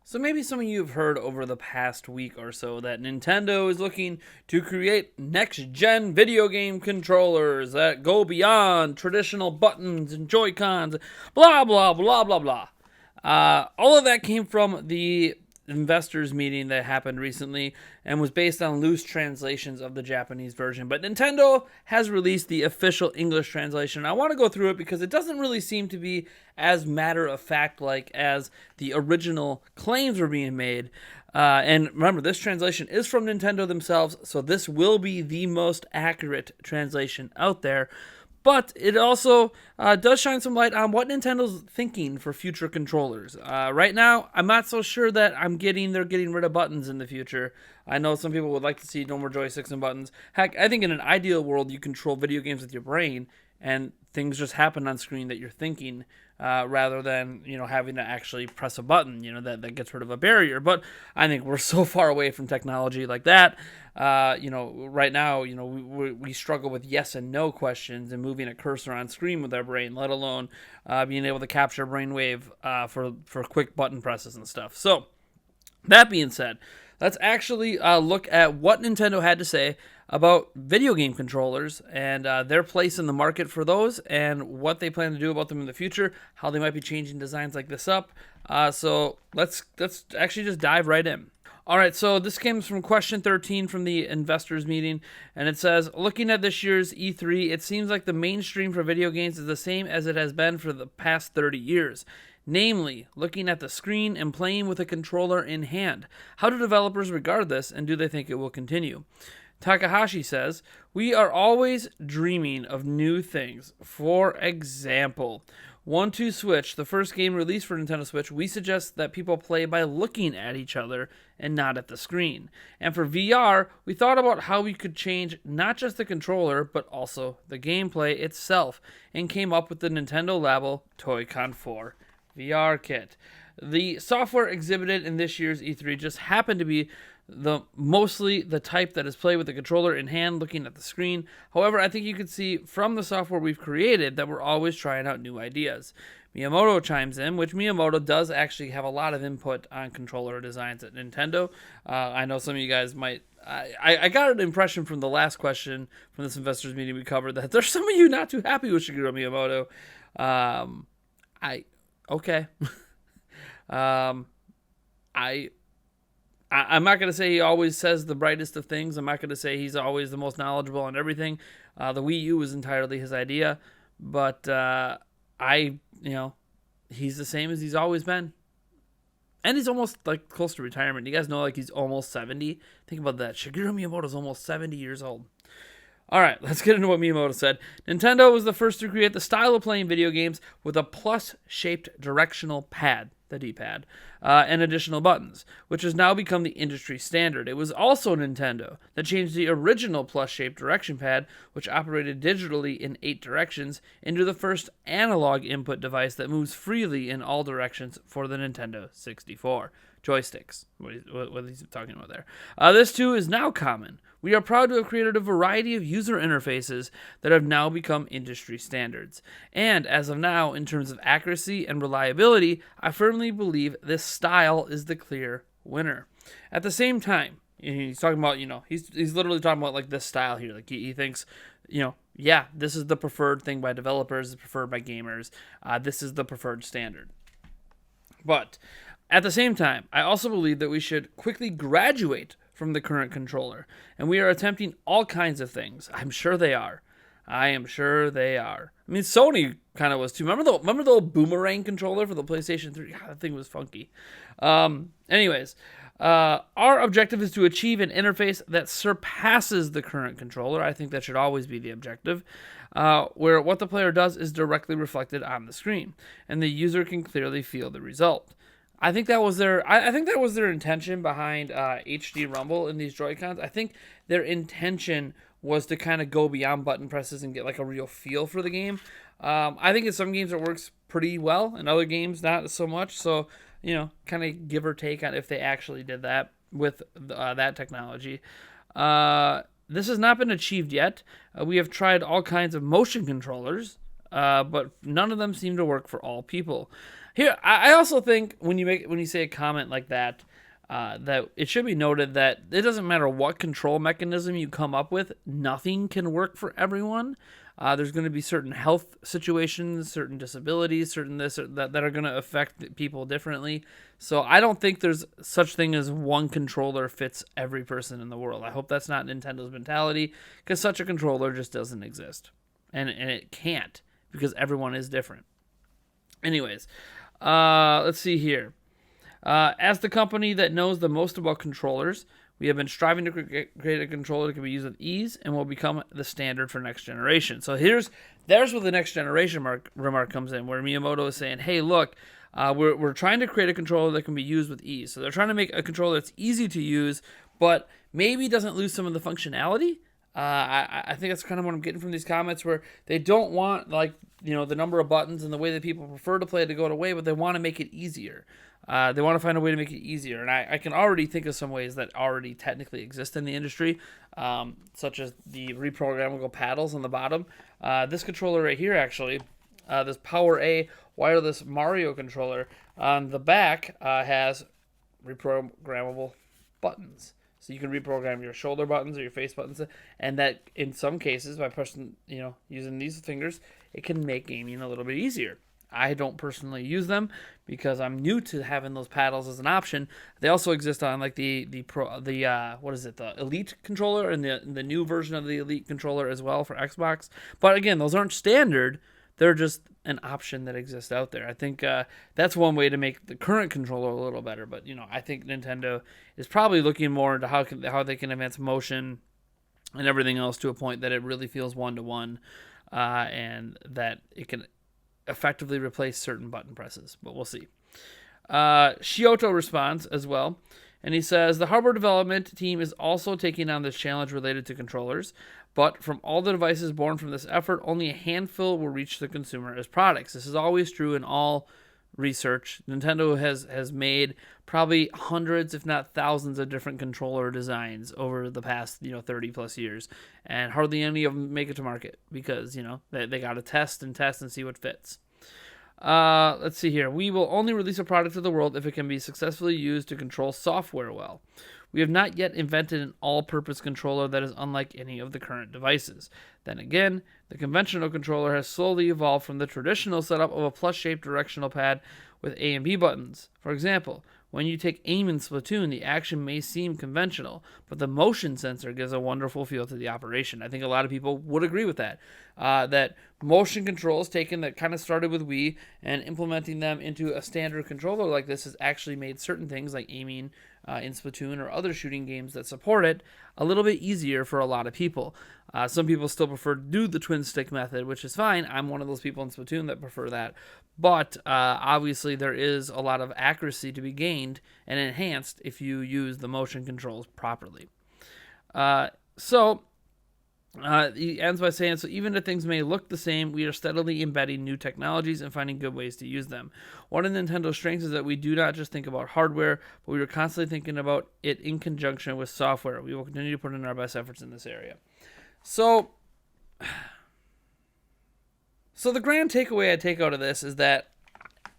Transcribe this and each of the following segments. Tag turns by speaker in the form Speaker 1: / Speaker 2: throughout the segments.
Speaker 1: So maybe some of you have heard over the past week or so that Nintendo is looking to create next-gen video game controllers that go beyond traditional buttons and Joy-Cons, blah, blah, blah, blah, blah. All of that came from the investors meeting that happened recently and was based on loose translations of the Japanese version. But Nintendo has released the official English translation. I want to go through it because it doesn't really seem to be as matter of fact like as the original claims were being made. And remember, this translation is from Nintendo themselves, so this will be the most accurate translation out there. But it also does shine some light on what Nintendo's thinking for future controllers. Right now, I'm not so sure that they're getting rid of buttons in the future. I know some people would like to see no more joysticks and buttons. Heck, I think in an ideal world, you control video games with your brain, and things just happen on screen that you're thinking, rather than having to actually press a button. That gets rid of a barrier. But I think we're so far away from technology like that. Right now, we struggle with yes and no questions and moving a cursor on screen with our brain, let alone being able to capture brainwave for quick button presses and stuff. So, that being said, let's actually look at what Nintendo had to say about video game controllers and their place in the market for those and what they plan to do about them in the future, how they might be changing designs like this up. So let's actually just dive right in. All right, so this comes from question 13 from the investors meeting, and it says, looking at this year's E3, it seems like the mainstream for video games is the same as it has been for the past 30 years. Namely, looking at the screen and playing with a controller in hand. How do developers regard this, and do they think it will continue? Takahashi says, we are always dreaming of new things. For example, 1-2 Switch, the first game released for Nintendo Switch, we suggest that people play by looking at each other and not at the screen. And for VR, we thought about how we could change not just the controller, but also the gameplay itself, and came up with the Nintendo Labo Toy-Con 4 VR kit. The software exhibited in this year's E3 just happened to be mostly the type that is played with the controller in hand looking at the screen. However, I think you can see from the software we've created that we're always trying out new ideas. Miyamoto chimes in, which Miyamoto does actually have a lot of input on controller designs at Nintendo. I know some of you guys might... I got an impression from the last question from this investors meeting we covered that there's some of you not too happy with Shigeru Miyamoto. Okay. I'm not going to say he always says the brightest of things. I'm not going to say he's always the most knowledgeable on everything. The Wii U was entirely his idea, but he's the same as he's always been. And he's almost like close to retirement. You guys know he's almost 70. Think about that. Shigeru Miyamoto's almost 70 years old. All right, let's get into what Miyamoto said. Nintendo was the first to create the style of playing video games with a plus-shaped directional pad, the D-pad, and additional buttons, which has now become the industry standard. It was also Nintendo that changed the original plus-shaped direction pad, which operated digitally in 8 directions, into the first analog input device that moves freely in all directions for the Nintendo 64. Joysticks, what he's talking about there. This too is now common. We are proud to have created a variety of user interfaces that have now become industry standards. And as of now, in terms of accuracy and reliability, I firmly believe this style is the clear winner. At the same time, he's talking about, he's literally talking about like this style here. Like he thinks, yeah, this is the preferred thing by developers, it's preferred by gamers. This is the preferred standard. But at the same time, I also believe that we should quickly graduate from the current controller, and we are attempting all kinds of things. I'm sure they are. I am sure they are. I mean, Sony kind of was too. Remember the old boomerang controller for the PlayStation 3? God, that thing was funky. Anyways, our objective is to achieve an interface that surpasses the current controller. I think that should always be the objective, where what the player does is directly reflected on the screen, and the user can clearly feel the result. I think that was their intention behind HD Rumble in these Joy-Cons. I think their intention was to kind of go beyond button presses and get like a real feel for the game. I think in some games it works pretty well, in other games not so much. So, kind of give or take on if they actually did that with that technology. This has not been achieved yet. We have tried all kinds of motion controllers, but none of them seem to work for all people. Here, I also think when you say a comment like that, that it should be noted that it doesn't matter what control mechanism you come up with, nothing can work for everyone. There's going to be certain health situations, certain disabilities, certain this or that are going to affect people differently. So I don't think there's such thing as one controller fits every person in the world. I hope that's not Nintendo's mentality, because such a controller just doesn't exist. And it can't, because everyone is different. Anyways, let's see here. As the company that knows the most about controllers, we have been striving to create a controller that can be used with ease and will become the standard for next generation. So there's where the next generation remark comes in, where Miyamoto is saying, hey, look, we're trying to create a controller that can be used with ease. So they're trying to make a controller that's easy to use, but maybe doesn't lose some of the functionality. I think that's kind of what I'm getting from these comments, where they don't want, like, the number of buttons and the way that people prefer to play to go away, but they want to make it easier. They want to find a way to make it easier. And I can already think of some ways that already technically exist in the industry, such as the reprogrammable paddles on the bottom. This controller right here, actually, this Power A wireless Mario controller, on the back has reprogrammable buttons. So you can reprogram your shoulder buttons or your face buttons, and that in some cases, by pushing, using these fingers, it can make gaming a little bit easier. I don't personally use them because I'm new to having those paddles as an option. They also exist on like the Elite controller and the new version of the Elite controller as well for Xbox. But again, those aren't standard. They're just an option that exists out there. I think that's one way to make the current controller a little better. But I think Nintendo is probably looking more into how they can advance motion and everything else to a point that it really feels one-to-one, and that it can effectively replace certain button presses. But we'll see. Shioto responds as well, and he says, the hardware development team is also taking on this challenge related to controllers, but from all the devices born from this effort, only a handful will reach the consumer as products. This is always true in all research. Nintendo has made probably hundreds, if not thousands, of different controller designs over the past 30 plus years, and hardly any of them make it to market because they got to test and see what fits. Let's see here. We will only release a product to the world if it can be successfully used to control software well. We have not yet invented an all-purpose controller that is unlike any of the current devices. Then again, the conventional controller has slowly evolved from the traditional setup of a plus-shaped directional pad with A and B buttons. For example, when you take aim in Splatoon, the action may seem conventional, but the motion sensor gives a wonderful feel to the operation. I think a lot of people would agree with that. That motion controls taken that kind of started with Wii and implementing them into a standard controller like this has actually made certain things like aiming in Splatoon or other shooting games that support it a little bit easier for a lot of people. Some people still prefer to do the twin stick method, which is fine. I'm one of those people in Splatoon that prefer that. But obviously there is a lot of accuracy to be gained and enhanced if you use the motion controls properly. He ends by saying, so even if things may look the same, we are steadily embedding new technologies and finding good ways to use them. One of Nintendo's strengths is that we do not just think about hardware, but we are constantly thinking about it in conjunction with software. We will continue to put in our best efforts in this area. So the grand takeaway I take out of this is that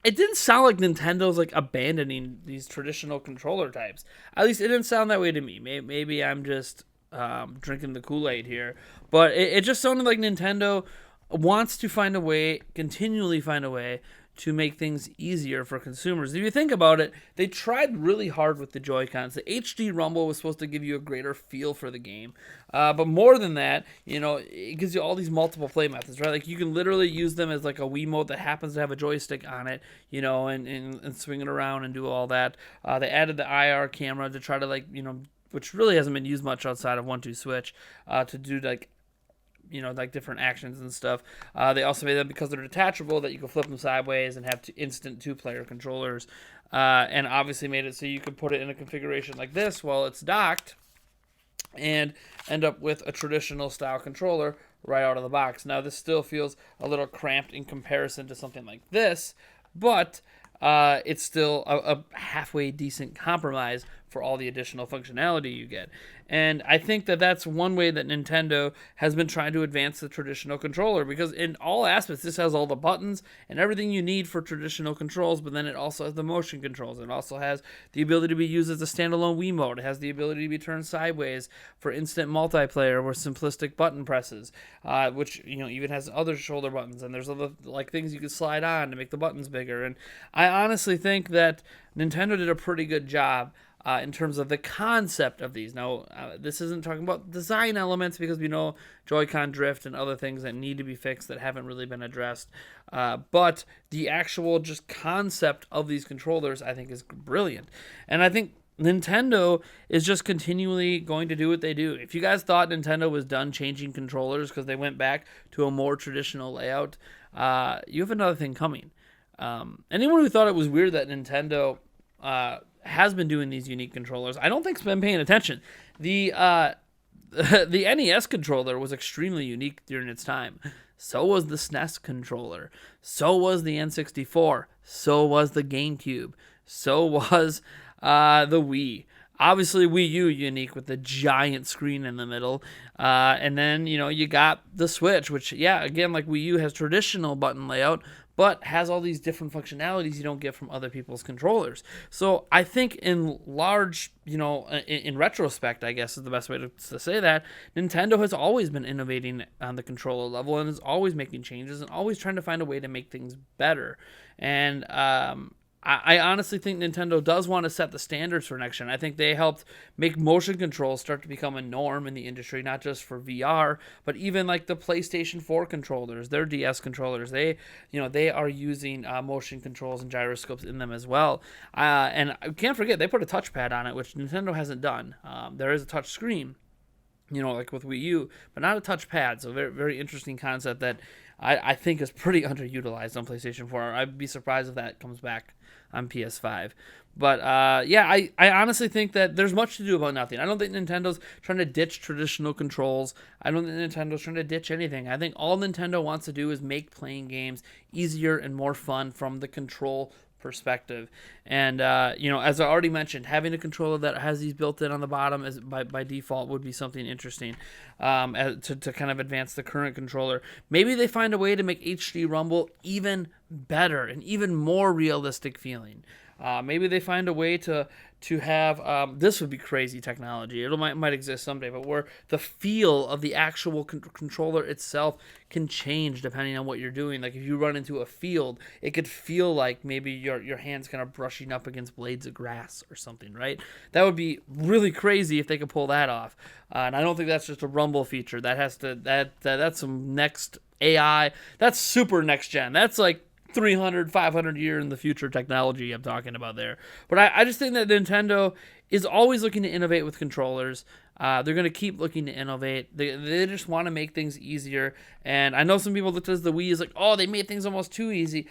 Speaker 1: it didn't sound like Nintendo's like abandoning these traditional controller types. At least it didn't sound that way to me. Maybe I'm just drinking the Kool-Aid here, but it just sounded like Nintendo wants to continually find a way to make things easier for consumers. If you think about it, they tried really hard with the Joy-Cons. The HD Rumble was supposed to give you a greater feel for the game, but more than that, it gives you all these multiple play methods, right? Like you can literally use them as like a Wiimote that happens to have a joystick on it, and swing it around and do all that. They added the IR camera to try to which really hasn't been used much outside of 1-2 Switch, to do like different actions and stuff. They also made them, because they're detachable, that you can flip them sideways and have instant two-player controllers, and obviously made it so you could put it in a configuration like this while it's docked and end up with a traditional style controller right out of the box. Now, this still feels a little cramped in comparison to something like this, but it's still a halfway decent compromise for all the additional functionality you get. And I think that that's one way that Nintendo has been trying to advance the traditional controller, because in all aspects, this has all the buttons and everything you need for traditional controls, but then it also has the motion controls. It also has the ability to be used as a standalone Wii mode. It has the ability to be turned sideways for instant multiplayer or simplistic button presses, which even has other shoulder buttons, and there's other like things you can slide on to make the buttons bigger. And I honestly think that Nintendo did a pretty good job in terms of the concept of these. Now, this isn't talking about design elements, because we know Joy-Con drift and other things that need to be fixed that haven't really been addressed. But the actual just concept of these controllers, I think, is brilliant. And I think Nintendo is just continually going to do what they do. If you guys thought Nintendo was done changing controllers because they went back to a more traditional layout, you have another thing coming. Anyone who thought it was weird that Nintendo has been doing these unique controllers, I don't think's been paying attention. The NES controller was extremely unique during its time. So was the SNES controller. So was the N64. So was the GameCube. So was the Wii. Obviously, Wii U unique with the giant screen in the middle. And then, you got the Switch, which, again, like Wii U, has traditional button layout, but has all these different functionalities you don't get from other people's controllers. So I think in large, in retrospect, I guess is the best way to say that, Nintendo has always been innovating on the controller level and is always making changes and always trying to find a way to make things better. And I honestly think Nintendo does want to set the standards for next gen. I think they helped make motion controls start to become a norm in the industry, not just for VR, but even like the PlayStation 4 controllers, their DS controllers. They are using motion controls and gyroscopes in them as well. And I can't forget, they put a touchpad on it, which Nintendo hasn't done. There is a touch screen, like with Wii U, but not a touchpad. So very, very interesting concept that I think is pretty underutilized on PlayStation 4. I'd be surprised if that comes back on PS5. But I honestly think that there's much to do about nothing. I don't think Nintendo's trying to ditch traditional controls. I don't think Nintendo's trying to ditch anything. I think all Nintendo wants to do is make playing games easier and more fun from the control perspective. And as I already mentioned, having a controller that has these built in on the bottom as by default would be something interesting to kind of advance the current controller. Maybe they find a way to make HD Rumble even better and even more realistic feeling. Maybe they find a way to have this would be crazy technology. It might exist someday, but where the feel of the actual controller itself can change depending on what you're doing. Like if you run into a field, it could feel like maybe your hand's kind of brushing up against blades of grass or something, right? That would be really crazy if they could pull that off. And I don't think that's just a Rumble feature. That's some next AI. That's super next gen. That's like 300, 500 year in the future technology I'm talking about there. But I just think that Nintendo is always looking to innovate with controllers. They're going to keep looking to innovate. They just want to make things easier. And I know some people looked at the Wii as like, oh, they made things almost too easy.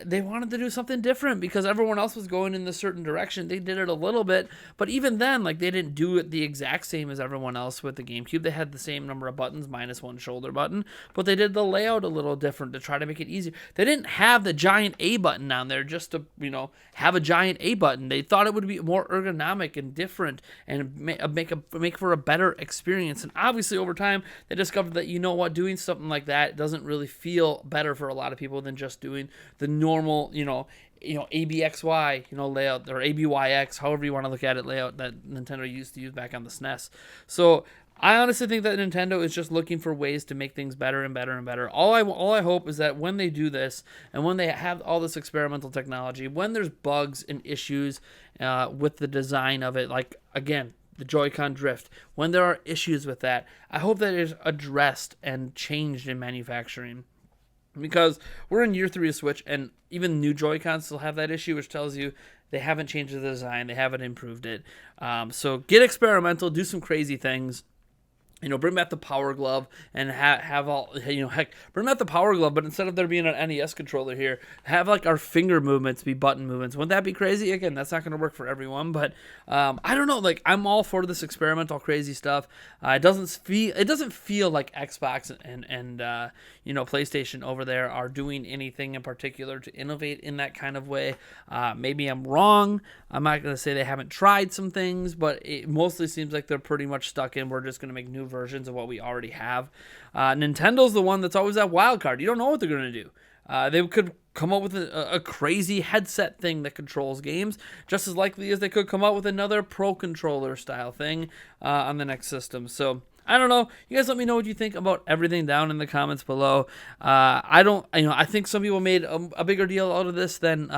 Speaker 1: They wanted to do something different because everyone else was going in a certain direction. They did it a little bit. But even then, like they didn't do it the exact same as everyone else with the GameCube. They had the same number of buttons minus one shoulder button. But they did the layout a little different to try to make it easier. They didn't have the giant A button down there just to, have a giant A button. They thought it would be more ergonomic and different and make for a better experience. And obviously over time they discovered that doing something like that doesn't really feel better for a lot of people than just doing the normal ABXY layout or ABYX, however you want to look at it, layout that Nintendo used to use back on the SNES. So I honestly think that Nintendo is just looking for ways to make things better and better and better. All I hope is that when they do this and when they have all this experimental technology, when there's bugs and issues with the design of it, like again, the Joy-Con drift, when there are issues with that, I hope that it is addressed and changed in manufacturing. Because we're in year 3 of Switch, and even new Joy-Cons still have that issue, which tells you they haven't changed the design, they haven't improved it. So get experimental, do some crazy things. bring back the Power Glove and have all, heck, bring back the Power Glove, but instead of there being an NES controller here, have like our finger movements be button movements. Wouldn't that be crazy? Again, that's not going to work for everyone, but I don't know. Like, I'm all for this experimental crazy stuff. It doesn't feel like Xbox and PlayStation over there are doing anything in particular to innovate in that kind of way. Maybe I'm wrong. I'm not going to say they haven't tried some things, but it mostly seems like they're pretty much stuck in, we're just going to make new versions of what we already have. Nintendo's the one that's always that wild card. You don't know what they're going to do. They could come up with a crazy headset thing that controls games, just as likely as they could come up with another Pro Controller style thing on the next system. So I don't know. You guys let me know what you think about everything down in the comments below. I think some people made a bigger deal out of this than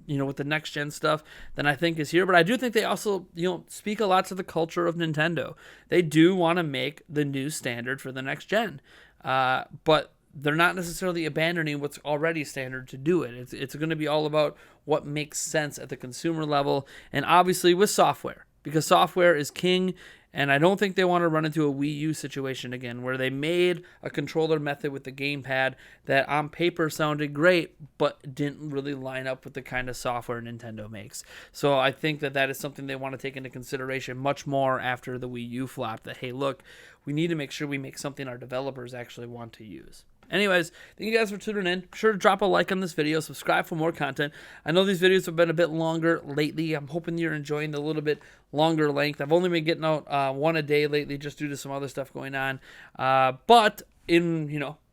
Speaker 1: with the next gen stuff than I think is here. But I do think they also, speak a lot to the culture of Nintendo. They do want to make the new standard for the next gen. But they're not necessarily abandoning what's already standard to do it. It's going to be all about what makes sense at the consumer level, and obviously with software, because software is king. And I don't think they want to run into a Wii U situation again, where they made a controller method with the gamepad that on paper sounded great, but didn't really line up with the kind of software Nintendo makes. So I think that is something they want to take into consideration much more after the Wii U flop, that, hey, look, we need to make sure we make something our developers actually want to use. Anyways, thank you guys for tuning in. Be sure to drop a like on this video. Subscribe for more content. I know these videos have been a bit longer lately. I'm hoping you're enjoying the little bit longer length. I've only been getting out one a day lately just due to some other stuff going on. But in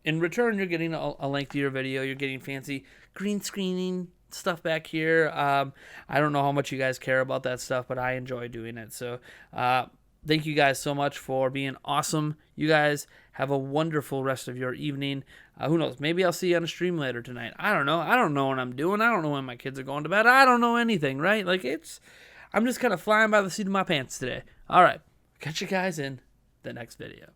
Speaker 1: return, you're getting a lengthier video. You're getting fancy green screening stuff back here. I don't know how much you guys care about that stuff, but I enjoy doing it. So thank you guys so much for being awesome. You guys have a wonderful rest of your evening. Who knows? Maybe I'll see you on a stream later tonight. I don't know. I don't know what I'm doing. I don't know when my kids are going to bed. I don't know anything, right? I'm just kind of flying by the seat of my pants today. All right. Catch you guys in the next video.